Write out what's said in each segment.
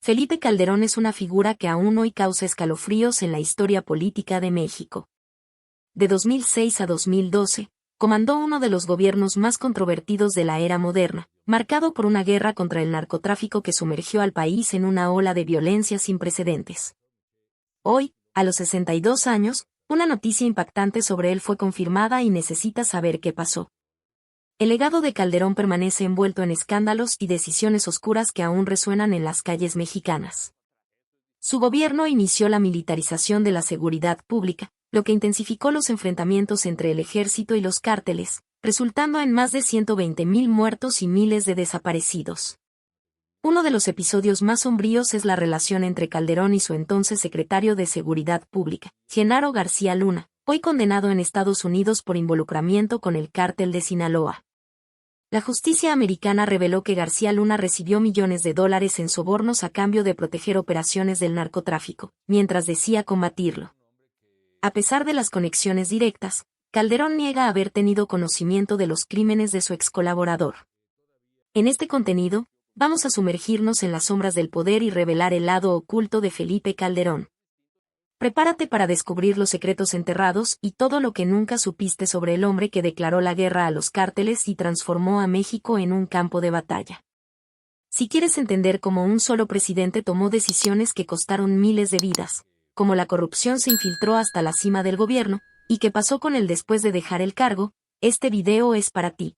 Felipe Calderón es una figura que aún hoy causa escalofríos en la historia política de México. De 2006 a 2012, comandó uno de los gobiernos más controvertidos de la era moderna, marcado por una guerra contra el narcotráfico que sumergió al país en una ola de violencia sin precedentes. Hoy, a los 62 años, una noticia impactante sobre él fue confirmada y necesita saber qué pasó. El legado de Calderón permanece envuelto en escándalos y decisiones oscuras que aún resuenan en las calles mexicanas. Su gobierno inició la militarización de la seguridad pública, lo que intensificó los enfrentamientos entre el ejército y los cárteles, resultando en más de 120,000 muertos y miles de desaparecidos. Uno de los episodios más sombríos es la relación entre Calderón y su entonces secretario de Seguridad Pública, Genaro García Luna, hoy condenado en Estados Unidos por involucramiento con el cártel de Sinaloa. La justicia americana reveló que García Luna recibió millones de dólares en sobornos a cambio de proteger operaciones del narcotráfico, mientras decía combatirlo. A pesar de las conexiones directas, Calderón niega haber tenido conocimiento de los crímenes de su excolaborador. En este contenido, vamos a sumergirnos en las sombras del poder y revelar el lado oculto de Felipe Calderón. Prepárate para descubrir los secretos enterrados y todo lo que nunca supiste sobre el hombre que declaró la guerra a los cárteles y transformó a México en un campo de batalla. Si quieres entender cómo un solo presidente tomó decisiones que costaron miles de vidas, cómo la corrupción se infiltró hasta la cima del gobierno, y qué pasó con él después de dejar el cargo, este video es para ti.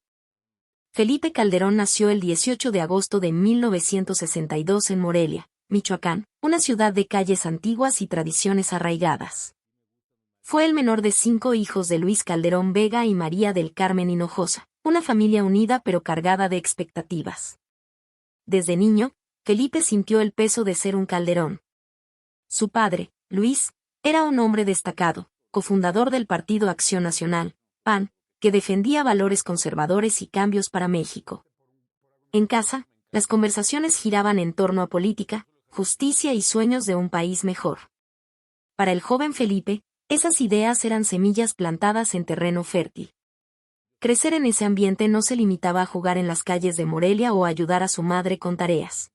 Felipe Calderón nació el 18 de agosto de 1962 en Morelia, Michoacán, una ciudad de calles antiguas y tradiciones arraigadas. Fue el menor de 5 hijos de Luis Calderón Vega y María del Carmen Hinojosa, una familia unida pero cargada de expectativas. Desde niño, Felipe sintió el peso de ser un Calderón. Su padre, Luis, era un hombre destacado, cofundador del Partido Acción Nacional, PAN, que defendía valores conservadores y cambios para México. En casa, las conversaciones giraban en torno a política, justicia y sueños de un país mejor. Para el joven Felipe, esas ideas eran semillas plantadas en terreno fértil. Crecer en ese ambiente no se limitaba a jugar en las calles de Morelia o a ayudar a su madre con tareas.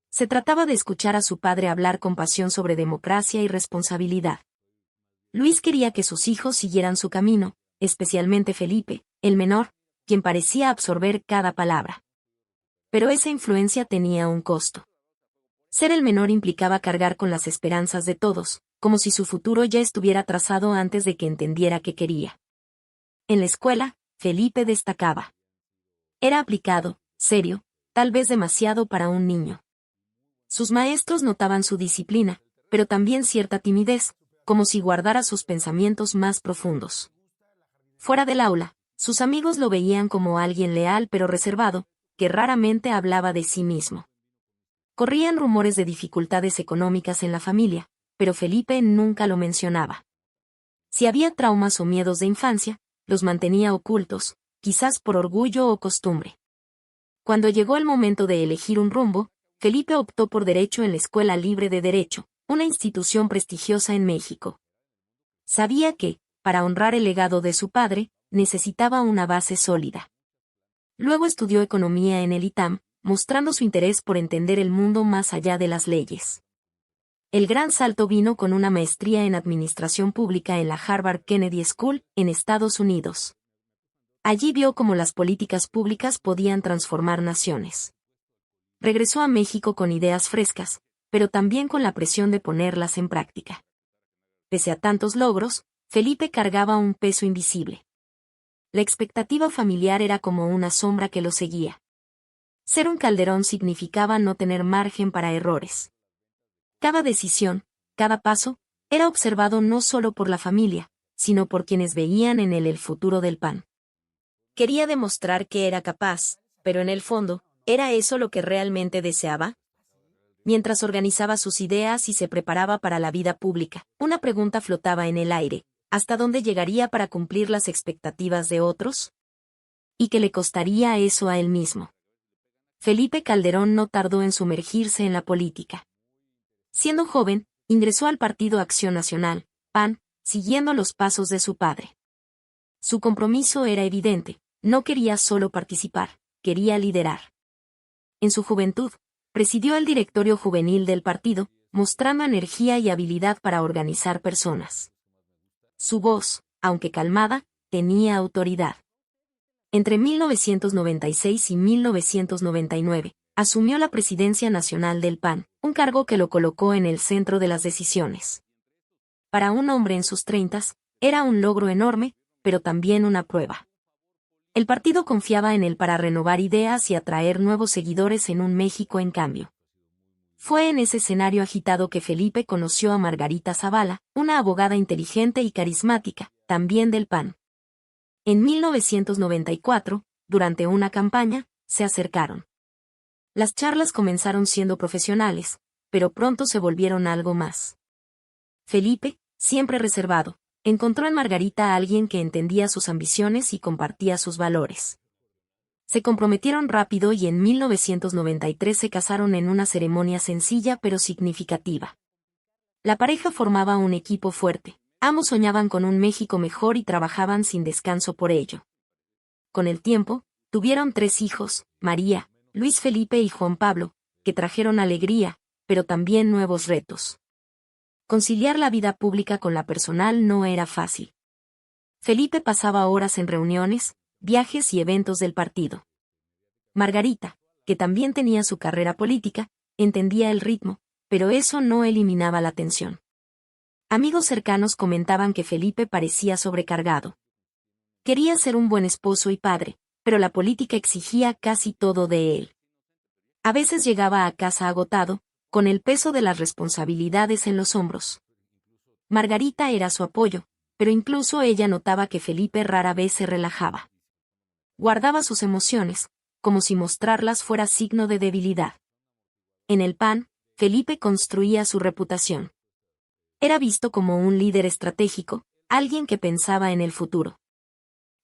Se trataba de escuchar a su padre hablar con pasión sobre democracia y responsabilidad. Luis quería que sus hijos siguieran su camino, especialmente Felipe, el menor, quien parecía absorber cada palabra. Pero esa influencia tenía un costo. Ser el menor implicaba cargar con las esperanzas de todos, como si su futuro ya estuviera trazado antes de que entendiera qué quería. En la escuela, Felipe destacaba. Era aplicado, serio, tal vez demasiado para un niño. Sus maestros notaban su disciplina, pero también cierta timidez, como si guardara sus pensamientos más profundos. Fuera del aula, sus amigos lo veían como alguien leal pero reservado, que raramente hablaba de sí mismo. Corrían rumores de dificultades económicas en la familia, pero Felipe nunca lo mencionaba. Si había traumas o miedos de infancia, los mantenía ocultos, quizás por orgullo o costumbre. Cuando llegó el momento de elegir un rumbo, Felipe optó por Derecho en la Escuela Libre de Derecho, una institución prestigiosa en México. Sabía que, para honrar el legado de su padre, necesitaba una base sólida. Luego estudió economía en el ITAM, mostrando su interés por entender el mundo más allá de las leyes. El gran salto vino con una maestría en Administración Pública en la Harvard Kennedy School, en Estados Unidos. Allí vio cómo las políticas públicas podían transformar naciones. Regresó a México con ideas frescas, pero también con la presión de ponerlas en práctica. Pese a tantos logros, Felipe cargaba un peso invisible. La expectativa familiar era como una sombra que lo seguía. Ser un Calderón significaba no tener margen para errores. Cada decisión, cada paso, era observado no solo por la familia, sino por quienes veían en él el futuro del PAN. Quería demostrar que era capaz, pero en el fondo, ¿era eso lo que realmente deseaba? Mientras organizaba sus ideas y se preparaba para la vida pública, una pregunta flotaba en el aire: ¿hasta dónde llegaría para cumplir las expectativas de otros? ¿Y qué le costaría eso a él mismo? Felipe Calderón no tardó en sumergirse en la política. Siendo joven, ingresó al Partido Acción Nacional, PAN, siguiendo los pasos de su padre. Su compromiso era evidente: no quería solo participar, quería liderar. En su juventud, presidió el directorio juvenil del partido, mostrando energía y habilidad para organizar personas. Su voz, aunque calmada, tenía autoridad. Entre 1996 y 1999, asumió la presidencia nacional del PAN, un cargo que lo colocó en el centro de las decisiones. Para un hombre en sus treintas, era un logro enorme, pero también una prueba. El partido confiaba en él para renovar ideas y atraer nuevos seguidores en un México en cambio. Fue en ese escenario agitado que Felipe conoció a Margarita Zavala, una abogada inteligente y carismática, también del PAN. En 1994, durante una campaña, se acercaron. Las charlas comenzaron siendo profesionales, pero pronto se volvieron algo más. Felipe, siempre reservado, encontró en Margarita a alguien que entendía sus ambiciones y compartía sus valores. Se comprometieron rápido y en 1993 se casaron en una ceremonia sencilla pero significativa. La pareja formaba un equipo fuerte, ambos soñaban con un México mejor y trabajaban sin descanso por ello. Con el tiempo, tuvieron 3 hijos, María, Luis Felipe y Juan Pablo, que trajeron alegría, pero también nuevos retos. Conciliar la vida pública con la personal no era fácil. Felipe pasaba horas en reuniones, viajes y eventos del partido. Margarita, que también tenía su carrera política, entendía el ritmo, pero eso no eliminaba la tensión. Amigos cercanos comentaban que Felipe parecía sobrecargado. Quería ser un buen esposo y padre, pero la política exigía casi todo de él. A veces llegaba a casa agotado, con el peso de las responsabilidades en los hombros. Margarita era su apoyo, pero incluso ella notaba que Felipe rara vez se relajaba. Guardaba sus emociones, como si mostrarlas fuera signo de debilidad. En el PAN, Felipe construía su reputación. Era visto como un líder estratégico, alguien que pensaba en el futuro.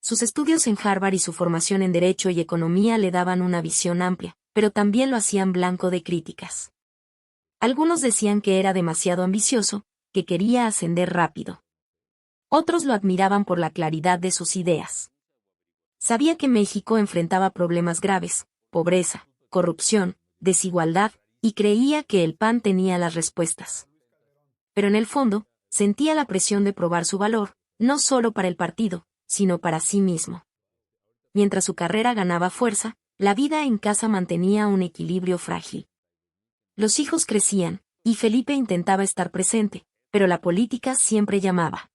Sus estudios en Harvard y su formación en Derecho y Economía le daban una visión amplia, pero también lo hacían blanco de críticas. Algunos decían que era demasiado ambicioso, que quería ascender rápido. Otros lo admiraban por la claridad de sus ideas. Sabía que México enfrentaba problemas graves, pobreza, corrupción, desigualdad, y creía que el PAN tenía las respuestas. Pero en el fondo, sentía la presión de probar su valor, no solo para el partido, sino para sí mismo. Mientras su carrera ganaba fuerza, la vida en casa mantenía un equilibrio frágil. Los hijos crecían, y Felipe intentaba estar presente, pero la política siempre llamaba.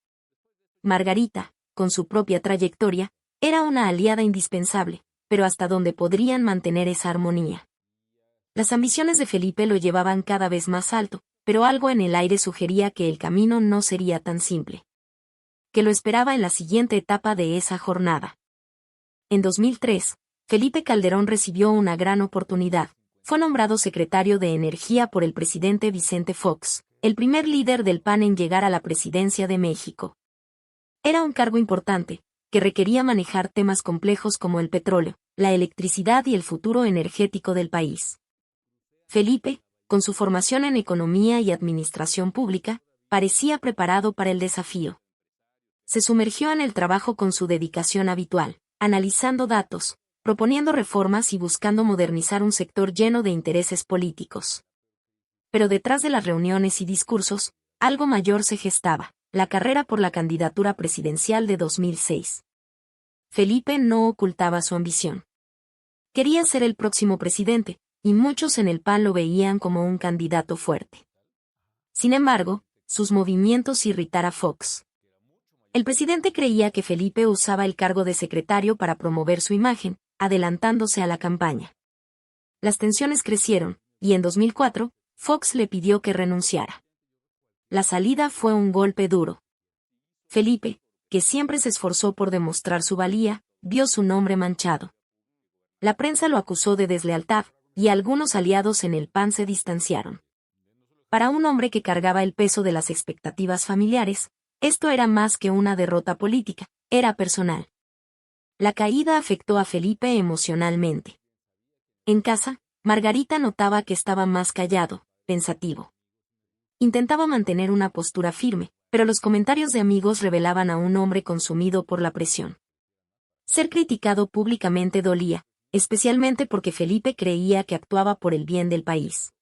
Margarita, con su propia trayectoria, era una aliada indispensable, pero hasta dónde podrían mantener esa armonía. Las ambiciones de Felipe lo llevaban cada vez más alto, pero algo en el aire sugería que el camino no sería tan simple. Que lo esperaba en la siguiente etapa de esa jornada. En 2003, Felipe Calderón recibió una gran oportunidad. Fue nombrado secretario de Energía por el presidente Vicente Fox, el primer líder del PAN en llegar a la presidencia de México. Era un cargo importante, que requería manejar temas complejos como el petróleo, la electricidad y el futuro energético del país. Felipe, con su formación en economía y administración pública, parecía preparado para el desafío. Se sumergió en el trabajo con su dedicación habitual, analizando datos, proponiendo reformas y buscando modernizar un sector lleno de intereses políticos. Pero detrás de las reuniones y discursos, algo mayor se gestaba, la carrera por la candidatura presidencial de 2006. Felipe no ocultaba su ambición. Quería ser el próximo presidente, y muchos en el PAN lo veían como un candidato fuerte. Sin embargo, sus movimientos irritaron a Fox. El presidente creía que Felipe usaba el cargo de secretario para promover su imagen, adelantándose a la campaña. Las tensiones crecieron, y en 2004, Fox le pidió que renunciara. La salida fue un golpe duro. Felipe, que siempre se esforzó por demostrar su valía, vio su nombre manchado. La prensa lo acusó de deslealtad, y algunos aliados en el PAN se distanciaron. Para un hombre que cargaba el peso de las expectativas familiares, esto era más que una derrota política, era personal. La caída afectó a Felipe emocionalmente. En casa, Margarita notaba que estaba más callado, pensativo. Intentaba mantener una postura firme, pero los comentarios de amigos revelaban a un hombre consumido por la presión. Ser criticado públicamente dolía, especialmente porque Felipe creía que actuaba por el bien del país.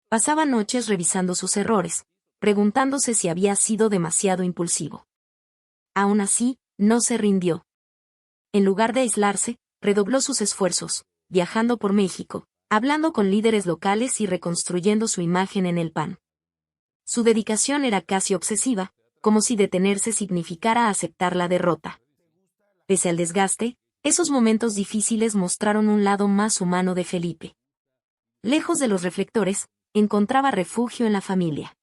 Pasaba noches revisando sus errores, preguntándose si había sido demasiado impulsivo. Aún así, no se rindió. En lugar de aislarse, redobló sus esfuerzos, viajando por México, hablando con líderes locales y reconstruyendo su imagen en el PAN. Su dedicación era casi obsesiva, como si detenerse significara aceptar la derrota. Pese al desgaste, esos momentos difíciles mostraron un lado más humano de Felipe. Lejos de los reflectores, encontraba refugio en la familia.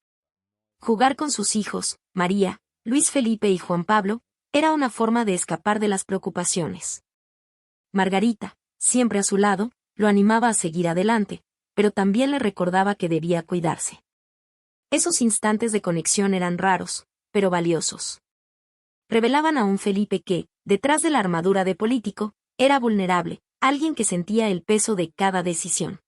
Jugar con sus hijos, María, Luis Felipe y Juan Pablo, era una forma de escapar de las preocupaciones. Margarita, siempre a su lado, lo animaba a seguir adelante, pero también le recordaba que debía cuidarse. Esos instantes de conexión eran raros, pero valiosos. Revelaban a un Felipe que, detrás de la armadura de político, era vulnerable, alguien que sentía el peso de cada decisión.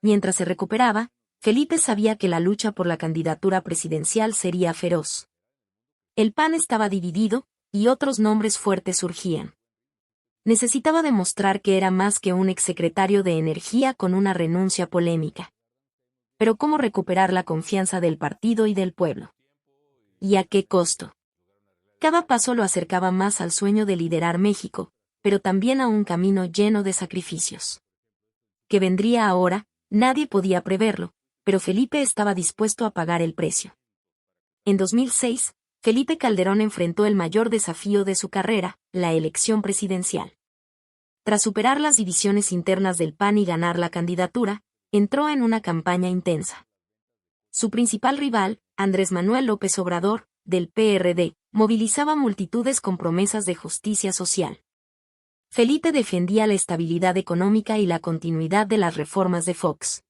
Mientras se recuperaba, Felipe sabía que la lucha por la candidatura presidencial sería feroz. El PAN estaba dividido, y otros nombres fuertes surgían. Necesitaba demostrar que era más que un exsecretario de Energía con una renuncia polémica. Pero ¿cómo recuperar la confianza del partido y del pueblo? ¿Y a qué costo? Cada paso lo acercaba más al sueño de liderar México, pero también a un camino lleno de sacrificios. ¿Qué vendría ahora? Nadie podía preverlo, pero Felipe estaba dispuesto a pagar el precio. En 2006, Felipe Calderón enfrentó el mayor desafío de su carrera, la elección presidencial. Tras superar las divisiones internas del PAN y ganar la candidatura, entró en una campaña intensa. Su principal rival, Andrés Manuel López Obrador, del PRD, movilizaba multitudes con promesas de justicia social. Felipe defendía la estabilidad económica y la continuidad de las reformas de Fox.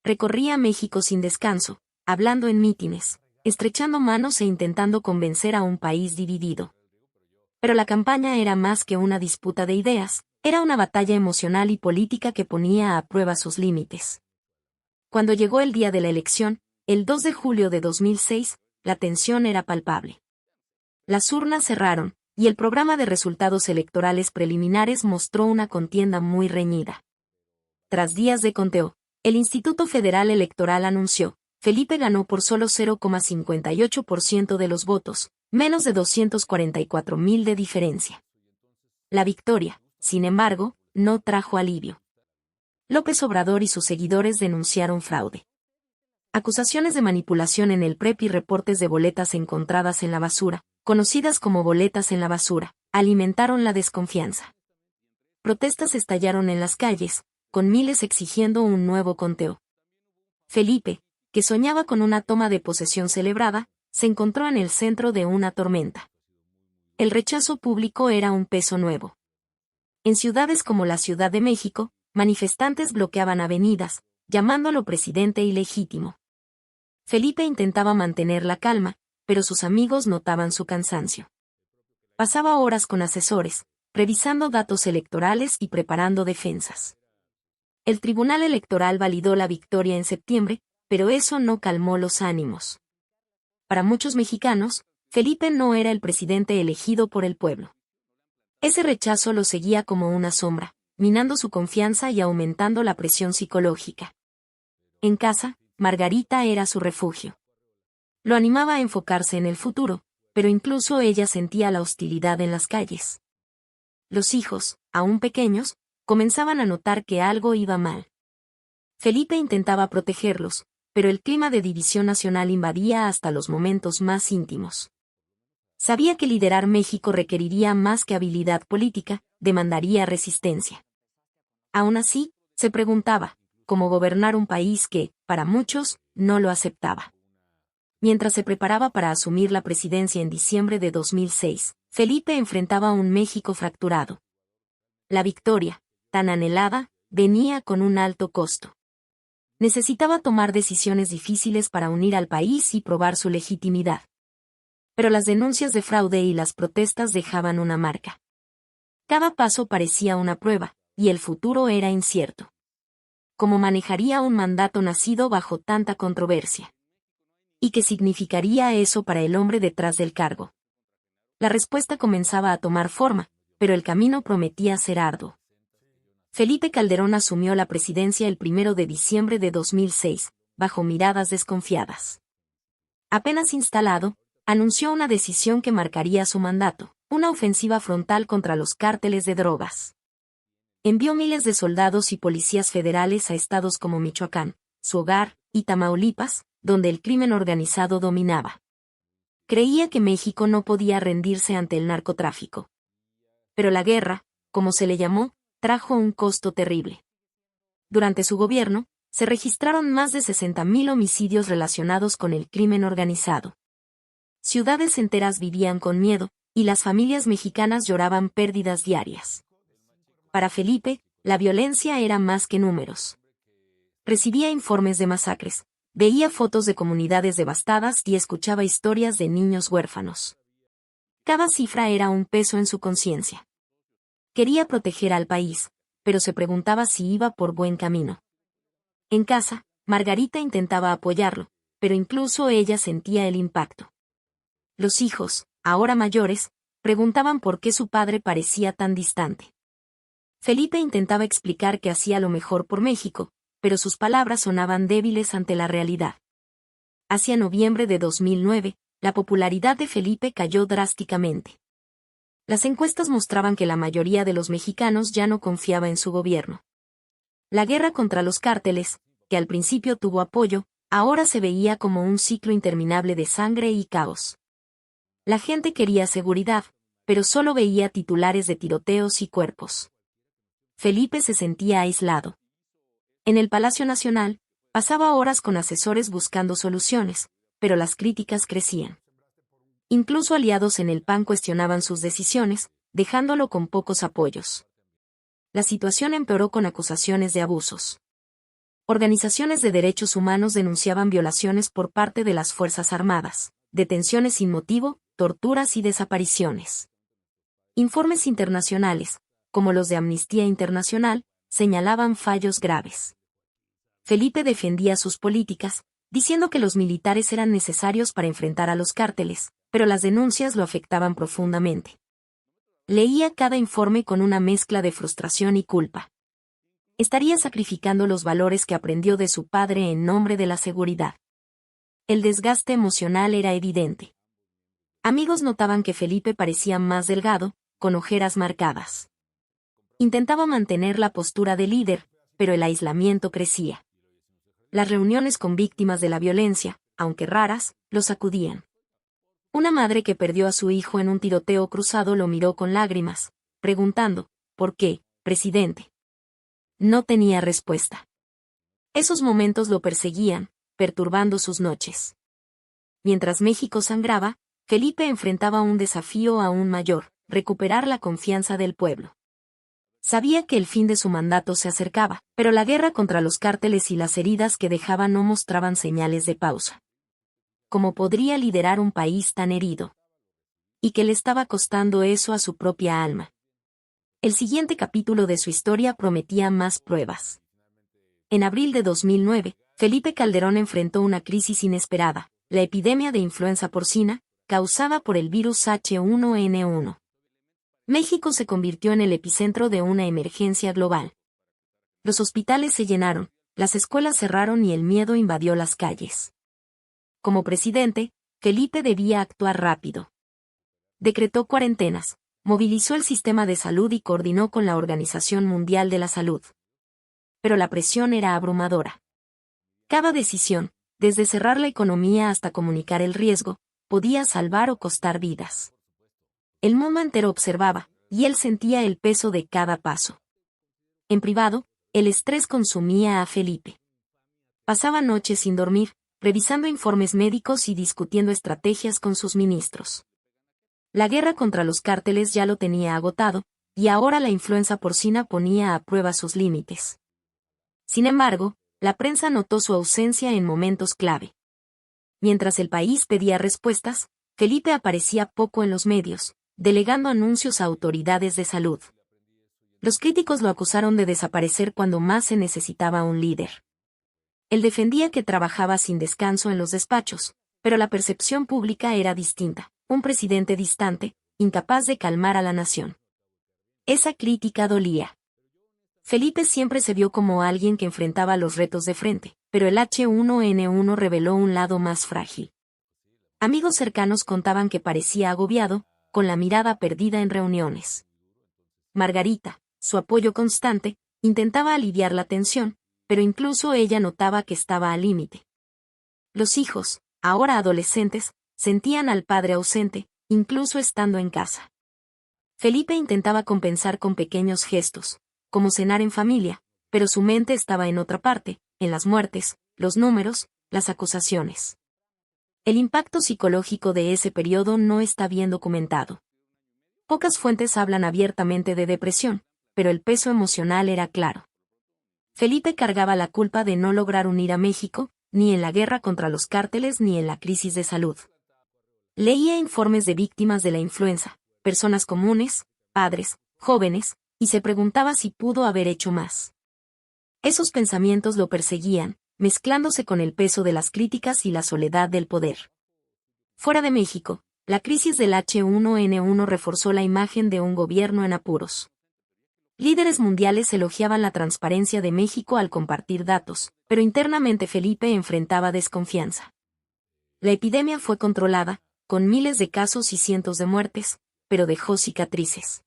Recorría México sin descanso, hablando en mítines, estrechando manos e intentando convencer a un país dividido. Pero la campaña era más que una disputa de ideas, era una batalla emocional y política que ponía a prueba sus límites. Cuando llegó el día de la elección, el 2 de julio de 2006, la tensión era palpable. Las urnas cerraron, y el programa de resultados electorales preliminares mostró una contienda muy reñida. Tras días de conteo, el Instituto Federal Electoral anunció, Felipe ganó por solo 0,58% de los votos, menos de 244,000 de diferencia. La victoria, sin embargo, no trajo alivio. López Obrador y sus seguidores denunciaron fraude. Acusaciones de manipulación en el PREP y reportes de boletas encontradas en la basura, conocidas como boletas en la basura, alimentaron la desconfianza. Protestas estallaron en las calles, con miles exigiendo un nuevo conteo. Felipe, que soñaba con una toma de posesión celebrada, se encontró en el centro de una tormenta. El rechazo público era un peso nuevo. En ciudades como la Ciudad de México, manifestantes bloqueaban avenidas, llamándolo presidente ilegítimo. Felipe intentaba mantener la calma, pero sus amigos notaban su cansancio. Pasaba horas con asesores, revisando datos electorales y preparando defensas. El Tribunal Electoral validó la victoria en septiembre, pero eso no calmó los ánimos. Para muchos mexicanos, Felipe no era el presidente elegido por el pueblo. Ese rechazo lo seguía como una sombra, minando su confianza y aumentando la presión psicológica. En casa, Margarita era su refugio. Lo animaba a enfocarse en el futuro, pero incluso ella sentía la hostilidad en las calles. Los hijos, aún pequeños, comenzaban a notar que algo iba mal. Felipe intentaba protegerlos, pero el clima de división nacional invadía hasta los momentos más íntimos. Sabía que liderar México requeriría más que habilidad política, demandaría resistencia. Aún así, se preguntaba, ¿cómo gobernar un país que, para muchos, no lo aceptaba? Mientras se preparaba para asumir la presidencia en diciembre de 2006, Felipe enfrentaba un México fracturado. La victoria, tan anhelada, venía con un alto costo. Necesitaba tomar decisiones difíciles para unir al país y probar su legitimidad. Pero las denuncias de fraude y las protestas dejaban una marca. Cada paso parecía una prueba, y el futuro era incierto. ¿Cómo manejaría un mandato nacido bajo tanta controversia? ¿Y qué significaría eso para el hombre detrás del cargo? La respuesta comenzaba a tomar forma, pero el camino prometía ser arduo. Felipe Calderón asumió la presidencia el 1 de diciembre de 2006, bajo miradas desconfiadas. Apenas instalado, anunció una decisión que marcaría su mandato, una ofensiva frontal contra los cárteles de drogas. Envió miles de soldados y policías federales a estados como Michoacán, su hogar, y Tamaulipas, donde el crimen organizado dominaba. Creía que México no podía rendirse ante el narcotráfico. Pero la guerra, como se le llamó, trajo un costo terrible. Durante su gobierno, se registraron más de 60,000 homicidios relacionados con el crimen organizado. Ciudades enteras vivían con miedo, y las familias mexicanas lloraban pérdidas diarias. Para Felipe, la violencia era más que números. Recibía informes de masacres, veía fotos de comunidades devastadas y escuchaba historias de niños huérfanos. Cada cifra era un peso en su conciencia. Quería proteger al país, pero se preguntaba si iba por buen camino. En casa, Margarita intentaba apoyarlo, pero incluso ella sentía el impacto. Los hijos, ahora mayores, preguntaban por qué su padre parecía tan distante. Felipe intentaba explicar que hacía lo mejor por México, pero sus palabras sonaban débiles ante la realidad. Hacia noviembre de 2009, la popularidad de Felipe cayó drásticamente. Las encuestas mostraban que la mayoría de los mexicanos ya no confiaba en su gobierno. La guerra contra los cárteles, que al principio tuvo apoyo, ahora se veía como un ciclo interminable de sangre y caos. La gente quería seguridad, pero solo veía titulares de tiroteos y cuerpos. Felipe se sentía aislado. En el Palacio Nacional, pasaba horas con asesores buscando soluciones, pero las críticas crecían. Incluso aliados en el PAN cuestionaban sus decisiones, dejándolo con pocos apoyos. La situación empeoró con acusaciones de abusos. Organizaciones de derechos humanos denunciaban violaciones por parte de las Fuerzas Armadas, detenciones sin motivo, torturas y desapariciones. Informes internacionales, como los de Amnistía Internacional, señalaban fallos graves. Felipe defendía sus políticas, diciendo que los militares eran necesarios para enfrentar a los cárteles, pero las denuncias lo afectaban profundamente. Leía cada informe con una mezcla de frustración y culpa. Estaría sacrificando los valores que aprendió de su padre en nombre de la seguridad. El desgaste emocional era evidente. Amigos notaban que Felipe parecía más delgado, con ojeras marcadas. Intentaba mantener la postura de líder, pero el aislamiento crecía. Las reuniones con víctimas de la violencia, aunque raras, lo sacudían. Una madre que perdió a su hijo en un tiroteo cruzado lo miró con lágrimas, preguntando, ¿por qué, presidente? No tenía respuesta. Esos momentos lo perseguían, perturbando sus noches. Mientras México sangraba, Felipe enfrentaba un desafío aún mayor, recuperar la confianza del pueblo. Sabía que el fin de su mandato se acercaba, pero la guerra contra los cárteles y las heridas que dejaba no mostraban señales de pausa. ¿Cómo podría liderar un país tan herido? ¿Y qué le estaba costando eso a su propia alma? El siguiente capítulo de su historia prometía más pruebas. En abril de 2009, Felipe Calderón enfrentó una crisis inesperada, la epidemia de influenza porcina, causada por el virus H1N1. México se convirtió en el epicentro de una emergencia global. Los hospitales se llenaron, las escuelas cerraron y el miedo invadió las calles. Como presidente, Felipe debía actuar rápido. Decretó cuarentenas, movilizó el sistema de salud y coordinó con la Organización Mundial de la Salud. Pero la presión era abrumadora. Cada decisión, desde cerrar la economía hasta comunicar el riesgo, podía salvar o costar vidas. El mundo entero observaba, y él sentía el peso de cada paso. En privado, el estrés consumía a Felipe. Pasaba noches sin dormir, revisando informes médicos y discutiendo estrategias con sus ministros. La guerra contra los cárteles ya lo tenía agotado, y ahora la influenza porcina ponía a prueba sus límites. Sin embargo, la prensa notó su ausencia en momentos clave. Mientras el país pedía respuestas, Felipe aparecía poco en los medios, delegando anuncios a autoridades de salud. Los críticos lo acusaron de desaparecer cuando más se necesitaba un líder. Él defendía que trabajaba sin descanso en los despachos, pero la percepción pública era distinta, un presidente distante, incapaz de calmar a la nación. Esa crítica dolía. Felipe siempre se vio como alguien que enfrentaba los retos de frente, pero el H1N1 reveló un lado más frágil. Amigos cercanos contaban que parecía agobiado, con la mirada perdida en reuniones. Margarita, su apoyo constante, intentaba aliviar la tensión, pero incluso ella notaba que estaba al límite. Los hijos, ahora adolescentes, sentían al padre ausente, incluso estando en casa. Felipe intentaba compensar con pequeños gestos, como cenar en familia, pero su mente estaba en otra parte, en las muertes, los números, las acusaciones. El impacto psicológico de ese periodo no está bien documentado. Pocas fuentes hablan abiertamente de depresión, pero el peso emocional era claro. Felipe cargaba la culpa de no lograr unir a México, ni en la guerra contra los cárteles ni en la crisis de salud. Leía informes de víctimas de la influenza, personas comunes, padres, jóvenes, y se preguntaba si pudo haber hecho más. Esos pensamientos lo perseguían, mezclándose con el peso de las críticas y la soledad del poder. Fuera de México, la crisis del H1N1 reforzó la imagen de un gobierno en apuros. Líderes mundiales elogiaban la transparencia de México al compartir datos, pero internamente Felipe enfrentaba desconfianza. La epidemia fue controlada, con miles de casos y cientos de muertes, pero dejó cicatrices.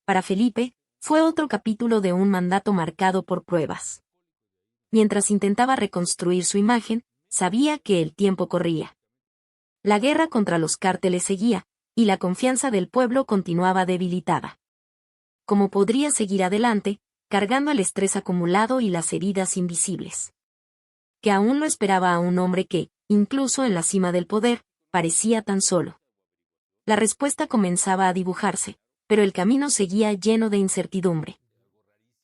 Para Felipe, fue otro capítulo de un mandato marcado por pruebas. Mientras intentaba reconstruir su imagen, sabía que el tiempo corría. La guerra contra los cárteles seguía, y la confianza del pueblo continuaba debilitada. ¿Cómo podría seguir adelante, cargando el estrés acumulado y las heridas invisibles? Que aún lo esperaba a un hombre que, incluso en la cima del poder, parecía tan solo. La respuesta comenzaba a dibujarse, pero el camino seguía lleno de incertidumbre.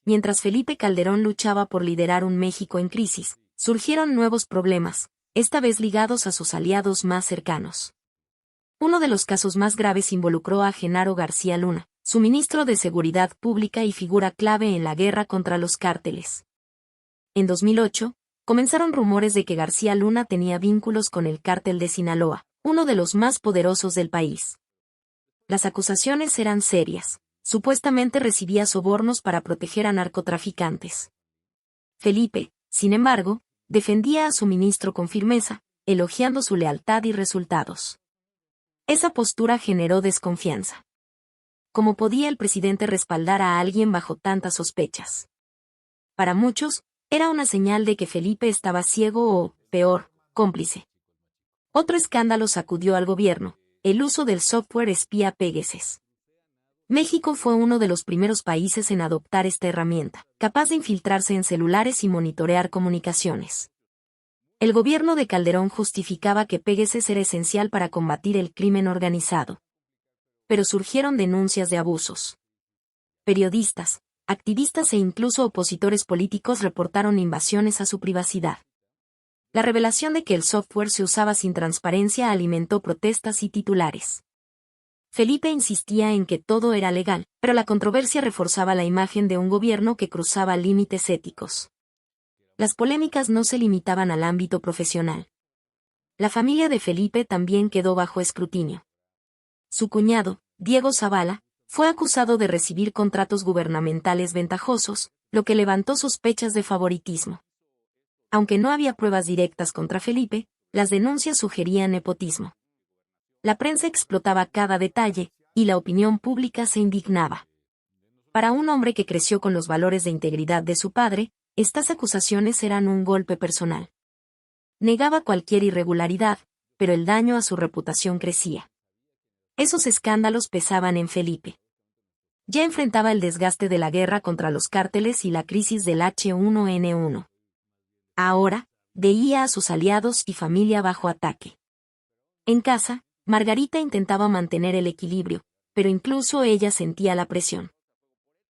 Mientras Felipe Calderón luchaba por liderar un México en crisis, surgieron nuevos problemas, esta vez ligados a sus aliados más cercanos. Uno de los casos más graves involucró a Genaro García Luna, su ministro de Seguridad Pública y figura clave en la guerra contra los cárteles. En 2008, comenzaron rumores de que García Luna tenía vínculos con el cártel de Sinaloa, uno de los más poderosos del país. Las acusaciones eran serias. Supuestamente recibía sobornos para proteger a narcotraficantes. Felipe, sin embargo, defendía a su ministro con firmeza, elogiando su lealtad y resultados. Esa postura generó desconfianza. ¿Cómo podía el presidente respaldar a alguien bajo tantas sospechas? Para muchos, era una señal de que Felipe estaba ciego o, peor, cómplice. Otro escándalo sacudió al gobierno, el uso del software espía Pegasus. México fue uno de los primeros países en adoptar esta herramienta, capaz de infiltrarse en celulares y monitorear comunicaciones. El gobierno de Calderón justificaba que Pegasus era esencial para combatir el crimen organizado. Pero surgieron denuncias de abusos. Periodistas, activistas e incluso opositores políticos reportaron invasiones a su privacidad. La revelación de que el software se usaba sin transparencia alimentó protestas y titulares. Felipe insistía en que todo era legal, pero la controversia reforzaba la imagen de un gobierno que cruzaba límites éticos. Las polémicas no se limitaban al ámbito profesional. La familia de Felipe también quedó bajo escrutinio. Su cuñado, Diego Zavala, fue acusado de recibir contratos gubernamentales ventajosos, lo que levantó sospechas de favoritismo. Aunque no había pruebas directas contra Felipe, las denuncias sugerían nepotismo. La prensa explotaba cada detalle, y la opinión pública se indignaba. Para un hombre que creció con los valores de integridad de su padre, estas acusaciones eran un golpe personal. Negaba cualquier irregularidad, pero el daño a su reputación crecía. Esos escándalos pesaban en Felipe. Ya enfrentaba el desgaste de la guerra contra los cárteles y la crisis del H1N1. Ahora, veía a sus aliados y familia bajo ataque. En casa, Margarita intentaba mantener el equilibrio, pero incluso ella sentía la presión.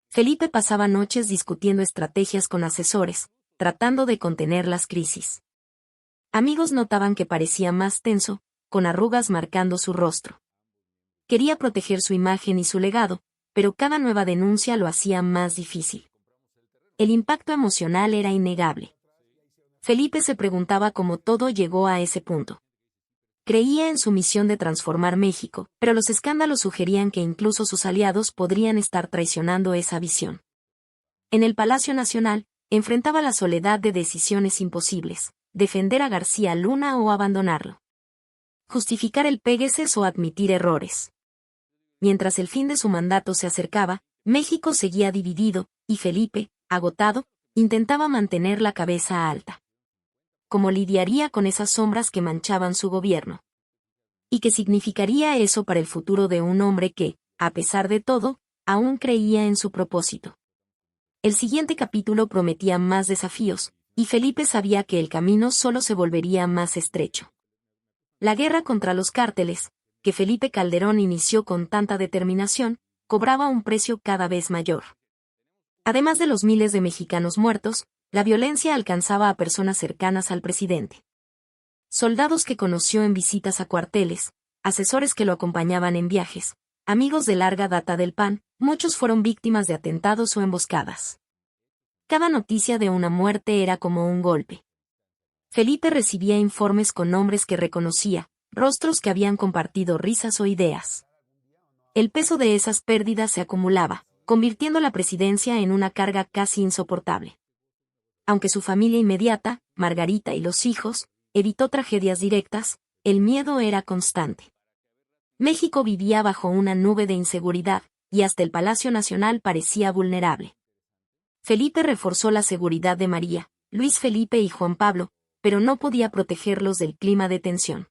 Felipe pasaba noches discutiendo estrategias con asesores, tratando de contener las crisis. Amigos notaban que parecía más tenso, con arrugas marcando su rostro. Quería proteger su imagen y su legado, pero cada nueva denuncia lo hacía más difícil. El impacto emocional era innegable. Felipe se preguntaba cómo todo llegó a ese punto. Creía en su misión de transformar México, pero los escándalos sugerían que incluso sus aliados podrían estar traicionando esa visión. En el Palacio Nacional, enfrentaba la soledad de decisiones imposibles, defender a García Luna o abandonarlo. Justificar el Pégueses o admitir errores. Mientras el fin de su mandato se acercaba, México seguía dividido, y Felipe, agotado, intentaba mantener la cabeza alta. ¿Cómo lidiaría con esas sombras que manchaban su gobierno? ¿Y qué significaría eso para el futuro de un hombre que, a pesar de todo, aún creía en su propósito? El siguiente capítulo prometía más desafíos, y Felipe sabía que el camino solo se volvería más estrecho. La guerra contra los cárteles, que Felipe Calderón inició con tanta determinación, cobraba un precio cada vez mayor. Además de los miles de mexicanos muertos, la violencia alcanzaba a personas cercanas al presidente. Soldados que conoció en visitas a cuarteles, asesores que lo acompañaban en viajes, amigos de larga data del PAN, muchos fueron víctimas de atentados o emboscadas. Cada noticia de una muerte era como un golpe. Felipe recibía informes con nombres que reconocía, rostros que habían compartido risas o ideas. El peso de esas pérdidas se acumulaba, convirtiendo la presidencia en una carga casi insoportable. Aunque su familia inmediata, Margarita y los hijos, evitó tragedias directas, el miedo era constante. México vivía bajo una nube de inseguridad, y hasta el Palacio Nacional parecía vulnerable. Felipe reforzó la seguridad de María, Luis Felipe y Juan Pablo, pero no podía protegerlos del clima de tensión.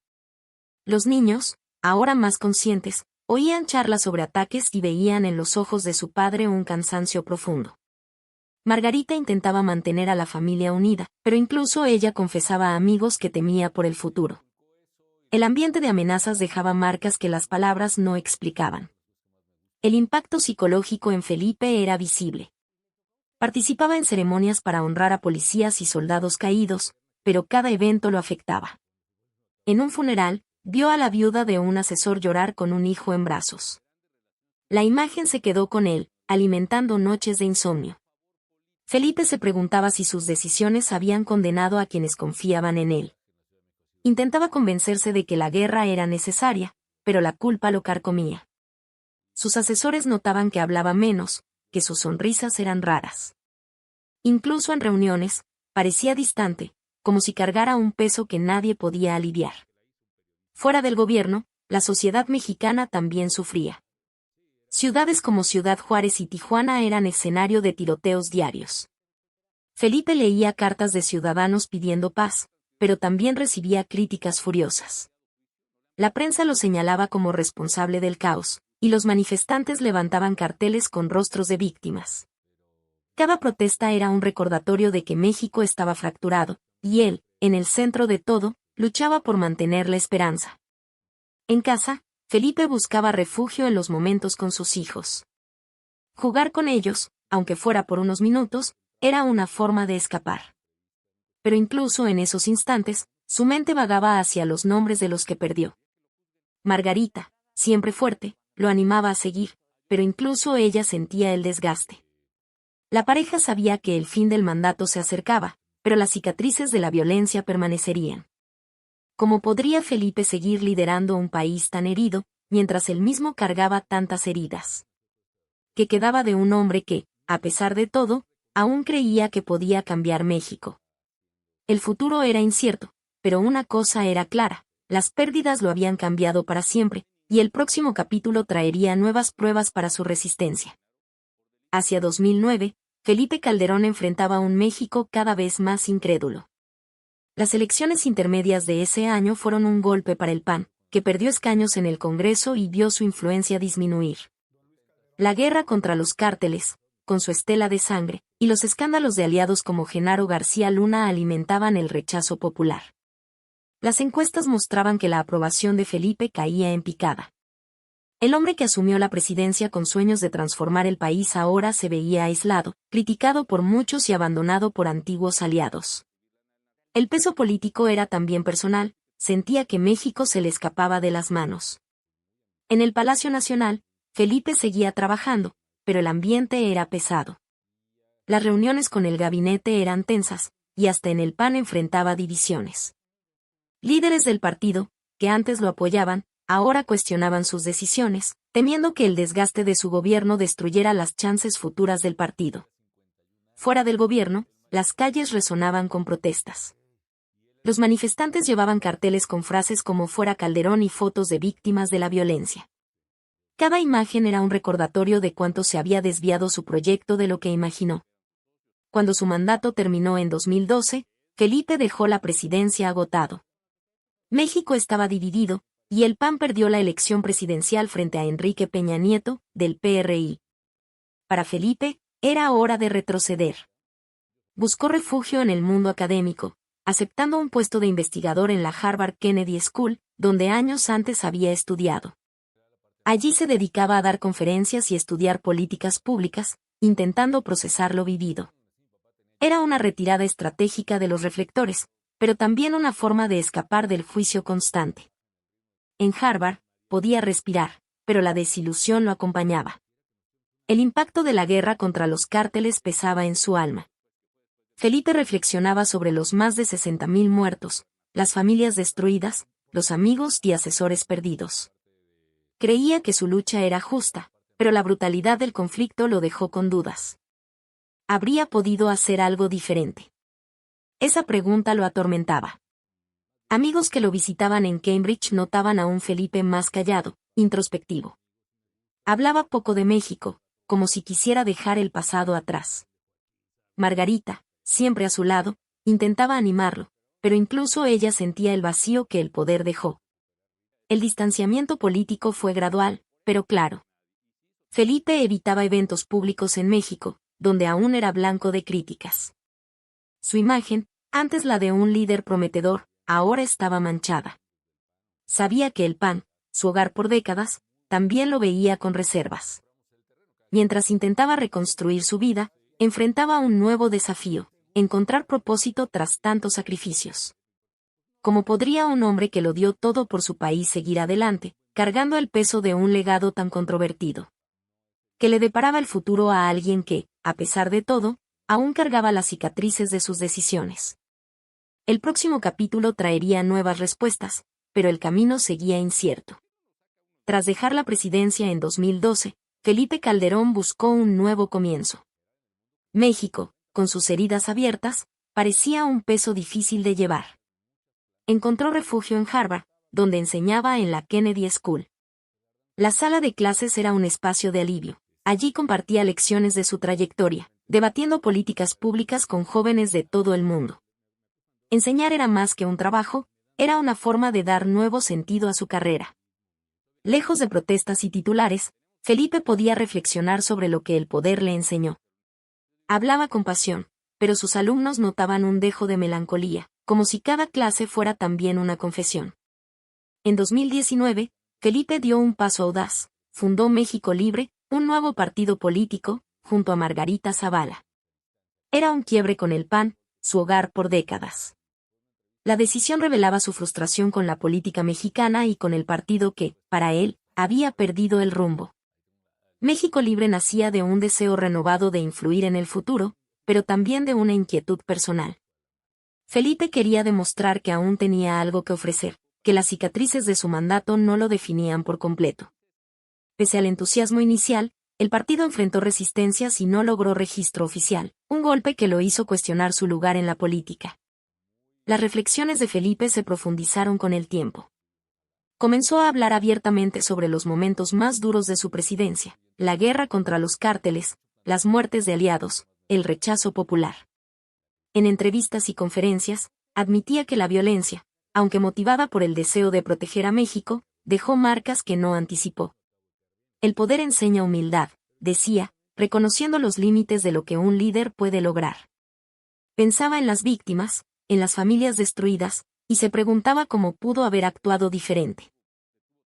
Los niños, ahora más conscientes, oían charlas sobre ataques y veían en los ojos de su padre un cansancio profundo. Margarita intentaba mantener a la familia unida, pero incluso ella confesaba a amigos que temía por el futuro. El ambiente de amenazas dejaba marcas que las palabras no explicaban. El impacto psicológico en Felipe era visible. Participaba en ceremonias para honrar a policías y soldados caídos, pero cada evento lo afectaba. En un funeral, vio a la viuda de un asesor llorar con un hijo en brazos. La imagen se quedó con él, alimentando noches de insomnio. Felipe se preguntaba si sus decisiones habían condenado a quienes confiaban en él. Intentaba convencerse de que la guerra era necesaria, pero la culpa lo carcomía. Sus asesores notaban que hablaba menos, que sus sonrisas eran raras. Incluso en reuniones, parecía distante, como si cargara un peso que nadie podía aliviar. Fuera del gobierno, la sociedad mexicana también sufría. Ciudades como Ciudad Juárez y Tijuana eran escenario de tiroteos diarios. Felipe leía cartas de ciudadanos pidiendo paz, pero también recibía críticas furiosas. La prensa lo señalaba como responsable del caos, y los manifestantes levantaban carteles con rostros de víctimas. Cada protesta era un recordatorio de que México estaba fracturado, y él, en el centro de todo, luchaba por mantener la esperanza. En casa, Felipe buscaba refugio en los momentos con sus hijos. Jugar con ellos, aunque fuera por unos minutos, era una forma de escapar. Pero incluso en esos instantes, su mente vagaba hacia los nombres de los que perdió. Margarita, siempre fuerte, lo animaba a seguir, pero incluso ella sentía el desgaste. La pareja sabía que el fin del mandato se acercaba, pero las cicatrices de la violencia permanecerían. ¿Cómo podría Felipe seguir liderando un país tan herido, mientras él mismo cargaba tantas heridas? ¿Qué quedaba de un hombre que, a pesar de todo, aún creía que podía cambiar México? El futuro era incierto, pero una cosa era clara, las pérdidas lo habían cambiado para siempre, y el próximo capítulo traería nuevas pruebas para su resistencia. Hacia 2009, Felipe Calderón enfrentaba un México cada vez más incrédulo. Las elecciones intermedias de ese año fueron un golpe para el PAN, que perdió escaños en el Congreso y vio su influencia disminuir. La guerra contra los cárteles, con su estela de sangre, y los escándalos de aliados como Genaro García Luna alimentaban el rechazo popular. Las encuestas mostraban que la aprobación de Felipe caía en picada. El hombre que asumió la presidencia con sueños de transformar el país ahora se veía aislado, criticado por muchos y abandonado por antiguos aliados. El peso político era también personal, sentía que México se le escapaba de las manos. En el Palacio Nacional, Felipe seguía trabajando, pero el ambiente era pesado. Las reuniones con el gabinete eran tensas, y hasta en el PAN enfrentaba divisiones. Líderes del partido, que antes lo apoyaban, ahora cuestionaban sus decisiones, temiendo que el desgaste de su gobierno destruyera las chances futuras del partido. Fuera del gobierno, las calles resonaban con protestas. Los manifestantes llevaban carteles con frases como "Fuera Calderón" y fotos de víctimas de la violencia. Cada imagen era un recordatorio de cuánto se había desviado su proyecto de lo que imaginó. Cuando su mandato terminó en 2012, Felipe dejó la presidencia agotado. México estaba dividido, y el PAN perdió la elección presidencial frente a Enrique Peña Nieto, del PRI. Para Felipe, era hora de retroceder. Buscó refugio en el mundo académico, aceptando un puesto de investigador en la Harvard Kennedy School, donde años antes había estudiado. Allí se dedicaba a dar conferencias y estudiar políticas públicas, intentando procesar lo vivido. Era una retirada estratégica de los reflectores, pero también una forma de escapar del juicio constante. En Harvard, podía respirar, pero la desilusión lo acompañaba. El impacto de la guerra contra los cárteles pesaba en su alma. Felipe reflexionaba sobre los más de 60.000 muertos, las familias destruidas, los amigos y asesores perdidos. Creía que su lucha era justa, pero la brutalidad del conflicto lo dejó con dudas. ¿Habría podido hacer algo diferente? Esa pregunta lo atormentaba. Amigos que lo visitaban en Cambridge notaban a un Felipe más callado, introspectivo. Hablaba poco de México, como si quisiera dejar el pasado atrás. Margarita, siempre a su lado, intentaba animarlo, pero incluso ella sentía el vacío que el poder dejó. El distanciamiento político fue gradual, pero claro. Felipe evitaba eventos públicos en México, donde aún era blanco de críticas. Su imagen, antes la de un líder prometedor, ahora estaba manchada. Sabía que el PAN, su hogar por décadas, también lo veía con reservas. Mientras intentaba reconstruir su vida, enfrentaba un nuevo desafío: encontrar propósito tras tantos sacrificios. ¿Cómo podría un hombre que lo dio todo por su país seguir adelante, cargando el peso de un legado tan controvertido? ¿Qué le deparaba el futuro a alguien que, a pesar de todo, aún cargaba las cicatrices de sus decisiones? El próximo capítulo traería nuevas respuestas, pero el camino seguía incierto. Tras dejar la presidencia en 2012, Felipe Calderón buscó un nuevo comienzo. México, con sus heridas abiertas, parecía un peso difícil de llevar. Encontró refugio en Harvard, donde enseñaba en la Kennedy School. La sala de clases era un espacio de alivio. Allí compartía lecciones de su trayectoria, debatiendo políticas públicas con jóvenes de todo el mundo. Enseñar era más que un trabajo, era una forma de dar nuevo sentido a su carrera. Lejos de protestas y titulares, Felipe podía reflexionar sobre lo que el poder le enseñó. Hablaba con pasión, pero sus alumnos notaban un dejo de melancolía, como si cada clase fuera también una confesión. En 2019, Felipe dio un paso audaz, fundó México Libre, un nuevo partido político, junto a Margarita Zavala. Era un quiebre con el PAN, su hogar por décadas. La decisión revelaba su frustración con la política mexicana y con el partido que, para él, había perdido el rumbo. México Libre nacía de un deseo renovado de influir en el futuro, pero también de una inquietud personal. Felipe quería demostrar que aún tenía algo que ofrecer, que las cicatrices de su mandato no lo definían por completo. Pese al entusiasmo inicial, el partido enfrentó resistencias y no logró registro oficial, un golpe que lo hizo cuestionar su lugar en la política. Las reflexiones de Felipe se profundizaron con el tiempo. Comenzó a hablar abiertamente sobre los momentos más duros de su presidencia: la guerra contra los cárteles, las muertes de aliados, el rechazo popular. En entrevistas y conferencias, admitía que la violencia, aunque motivada por el deseo de proteger a México, dejó marcas que no anticipó. El poder enseña humildad, decía, reconociendo los límites de lo que un líder puede lograr. Pensaba en las víctimas, en las familias destruidas, y se preguntaba cómo pudo haber actuado diferente.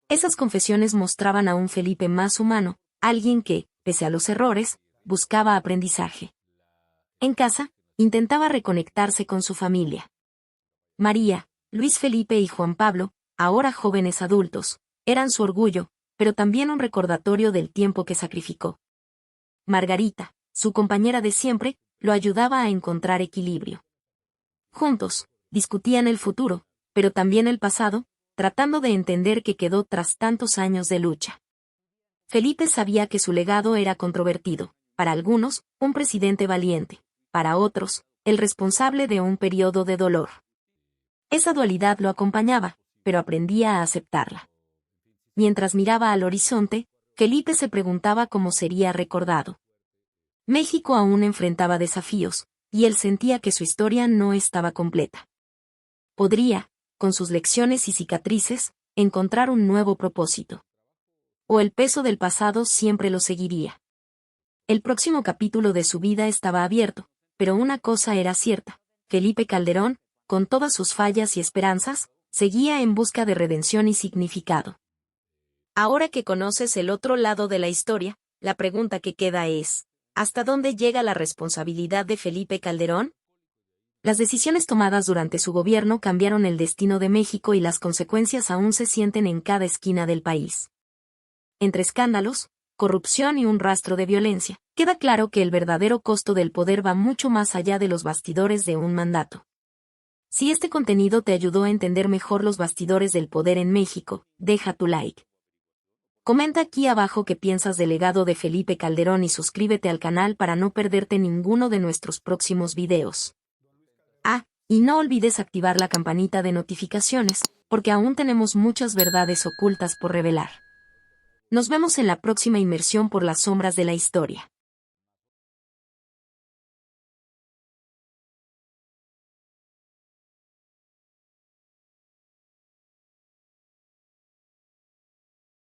Esas confesiones mostraban a un Felipe más humano, alguien que, pese a los errores, buscaba aprendizaje. En casa, intentaba reconectarse con su familia. María, Luis Felipe y Juan Pablo, ahora jóvenes adultos, eran su orgullo, pero también un recordatorio del tiempo que sacrificó. Margarita, su compañera de siempre, lo ayudaba a encontrar equilibrio. Juntos, discutían el futuro, pero también el pasado, tratando de entender qué quedó tras tantos años de lucha. Felipe sabía que su legado era controvertido, para algunos, un presidente valiente, para otros, el responsable de un periodo de dolor. Esa dualidad lo acompañaba, pero aprendía a aceptarla. Mientras miraba al horizonte, Felipe se preguntaba cómo sería recordado. México aún enfrentaba desafíos, y él sentía que su historia no estaba completa. Podría, con sus lecciones y cicatrices, encontrar un nuevo propósito. O el peso del pasado siempre lo seguiría. El próximo capítulo de su vida estaba abierto, pero una cosa era cierta: Felipe Calderón, con todas sus fallas y esperanzas, seguía en busca de redención y significado. Ahora que conoces el otro lado de la historia, la pregunta que queda es: ¿hasta dónde llega la responsabilidad de Felipe Calderón? Las decisiones tomadas durante su gobierno cambiaron el destino de México y las consecuencias aún se sienten en cada esquina del país. Entre escándalos, corrupción y un rastro de violencia, queda claro que el verdadero costo del poder va mucho más allá de los bastidores de un mandato. Si este contenido te ayudó a entender mejor los bastidores del poder en México, deja tu like. Comenta aquí abajo qué piensas del legado de Felipe Calderón y suscríbete al canal para no perderte ninguno de nuestros próximos videos. Y no olvides activar la campanita de notificaciones, porque aún tenemos muchas verdades ocultas por revelar. Nos vemos en la próxima inmersión por las sombras de la historia.